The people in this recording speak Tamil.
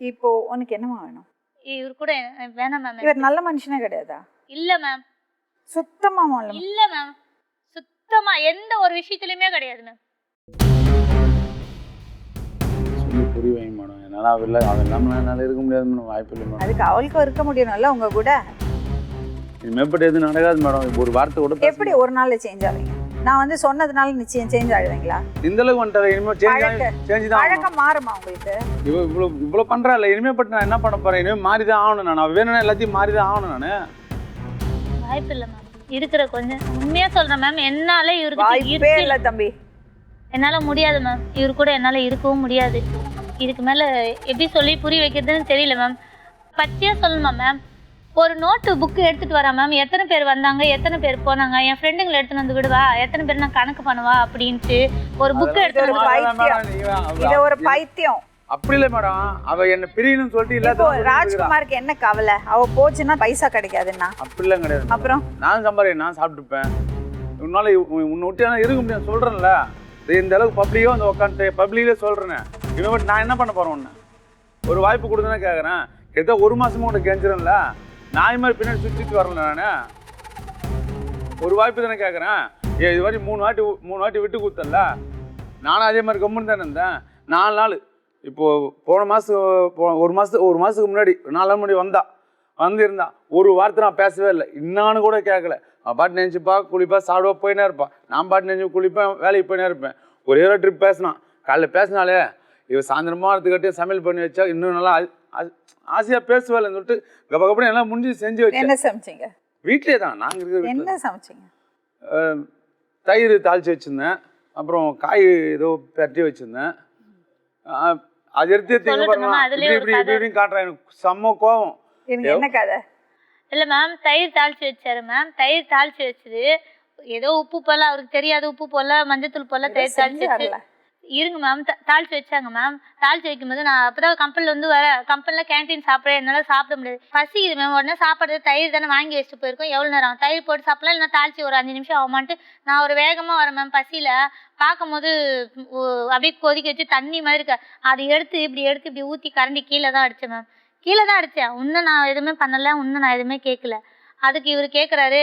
இப்போ உனக்கு என்னமா வேணும்? இவரு கூட வேணாம் மேம். இவர் நல்ல மனுஷனே கிடையாதா? இல்ல மேம். சுத்தமா இல்ல மேம். சுத்தமா எந்த ஒரு விஷயத்துலயுமே கிடையாது மேம். சொல்லி புரிய வைங்க மேடம். என்னால் அவள் இல்லாமல் என்னால் இருக்க முடியாது மேடம். வாய்ப்பு இல்லை மேடம். அதுக்கு அவளுக்கும் இருக்க முடியணும்ல உங்க கூட. இனிமேப்பட்டு எதுவும் நடக்காது மேடம். ஒரு வார்த்தை கூட எப்படி ஒரு நாள்ல சேஞ்ச் ஆவீங்க? நான் வந்து சொன்னதுனால நிச்சயம் சேஞ்ச் ஆயிடுவீங்களா? இந்த அளவுக்கு வந்துட்டாரு. இனிமேல் சேஞ்ச் தான். பழக்கம் மாறுமா உங்களுக்கு? இவ்வளோ பண்ணுறாள். இனிமேப்பட்டு நான் என்ன பண்ண போகிறேன்? இனிமேல் மாறி தான் ஆகணும். நான் வேணும்னா எல்லாத்தையும் மாறி தான் ஆகணும். நான் வாய்ப்பு இல்லை மேம். இருக்கிற கொஞ்சம் உண்மையா சொல்றேன் மேம். என்னால வாய்ப்பே இல்லை தம்பி. என்னால முடியாது மேம். இவரு கூட என்னால இருக்கவும் முடியாது. இதுக்கு மேல எப்படி சொல்லி புரிய வைக்கிறதுன்னு தெரியல மேம். பச்சையா சொல்லணுமா மேம்? ஒரு நோட்டு புக்கு எடுத்துட்டு வரா மேம். எத்தனை பேர் வந்தாங்க, எத்தனை பேர் போனாங்க, என் ஃப்ரெண்டுங்களை எடுத்துன்னு வந்து விடுவா, எத்தனை பேர் நான் கணக்கு பண்ணுவா அப்படின்ட்டு ஒரு புக்கு எடுத்து இது ஒரு பைத்தியம். அப்படி இல்லை மேடம். அவ என்ன பிரியணும்னு சொல்லிட்டு இல்ல. ராஜ்குமாருக்கு என்ன கவலை? அவ போச்சுன்னா பைசா கிடைக்காதுன்னா? அப்படிலாம் கிடையாது. அப்புறம் நான் சம்பாதிக்கிறேன், நான் சாப்பிட்டுப்பேன். உன்னால உன்னை விட்டு இருக்க முடியாது சொல்றேன்ல. இந்த அளவுக்கு பப்ளிக்கோ வந்து உட்காந்துட்டு பப்ளிக்லேயே சொல்றேன். இவன் நான் என்ன பண்ண போறேன்? ஒன்று ஒரு வாய்ப்பு கொடுத்தேன்னு கேட்குறேன். ஏதோ ஒரு மாசமும் உனக்கு கெஞ்சிரன்ல. நாய் மாதிரி பின்னாடி சுற்றிட்டு வரல. நான் ஒரு வாய்ப்பு தானே கேட்குறேன். இது மாதிரி மூணு வாட்டி விட்டு கொடுத்தல. நானும் அதே மாதிரி கம்முன்னு தானே இருந்தேன். 4 நாள் இப்போது போன மாதம் ஒரு மாதத்துக்கு முன்னாடி 4 நாள் முன்னாடி வந்திருந்தா ஒரு வார்த்தை நான் பேசவே இல்லை. இன்னான்னு கூட கேட்கல. அவன் பாட்டு நினச்சிப்பா குளிப்பா சாப்பிடுவா போயினே இருப்பான். நான் பாட்டு நினச்சி குளிப்பேன் வேலைக்கு போயினே இருப்பேன். ஒரே ஒரு ட்ரிப் பேசினான். காலையில் பேசினாலே இவன் சாயந்தரமாக எடுத்துக்கிட்டே சமையல் பண்ணி வச்சா இன்னும் நல்லா ஆசையாக பேசுவேன்னு சொல்லிட்டு கபகப்படி எல்லாம் முடிஞ்சு செஞ்சு வச்சு. என்ன சமைச்சிங்க? வீட்லேயே தான் நாங்கள் இருக்கிற. என்ன சமைச்சிங்க? தயிர் தாளித்து வச்சுருந்தேன். அப்புறம் காய் ஏதோ பரட்டி வச்சுருந்தேன். அது எடுத்து இப்படி காட்டுறேன். எனக்கு செம்ம கோவம். என்ன கதை? இல்ல மேம், தயிர் தாளிச்சு வச்சாரு மேம். தயிர் தாளிச்சு வச்சது ஏதோ உப்பு போல, அவருக்கு தெரியாது உப்பு போல, மஞ்சத்தூள் போல தயிர் தாளிச்சு இருங்க மேம். தாளிச்சு வச்சாங்க மேம். தாளிச்சு வைக்கும்போது நான் அப்பதான் கம்பெனில வந்து கம்பெனில கேன்டீன் சாப்பிட்றேன். என்னால சாப்பிட முடியாது. பசிக்குது மேம். உடனே சாப்பிட்றது தயிர் தானே வாங்கி வச்சுட்டு போயிருக்கோம். எவ்வளவு நேரம் தயிர் போட்டு சாப்பிடலாம், இல்லைன்னா தாளிச்சு ஒரு 5 நிமிஷம் ஆகுமான்ட்டு நான் ஒரு வேகமா வரேன் மேம். பசியில பார்க்கும் போது அப்படியே கொதிக்க வச்சு தண்ணி மாதிரி இருக்க. அதை எடுத்து இப்படி ஊற்றி கரண்டி கீழே தான் அடிச்சேன் மேம். கீழே தான் அடித்தேன். இன்னும் நான் எதுவுமே பண்ணலை. இன்னும் நான் எதுவுமே கேட்கல. அதுக்கு இவர் கேட்குறாரு,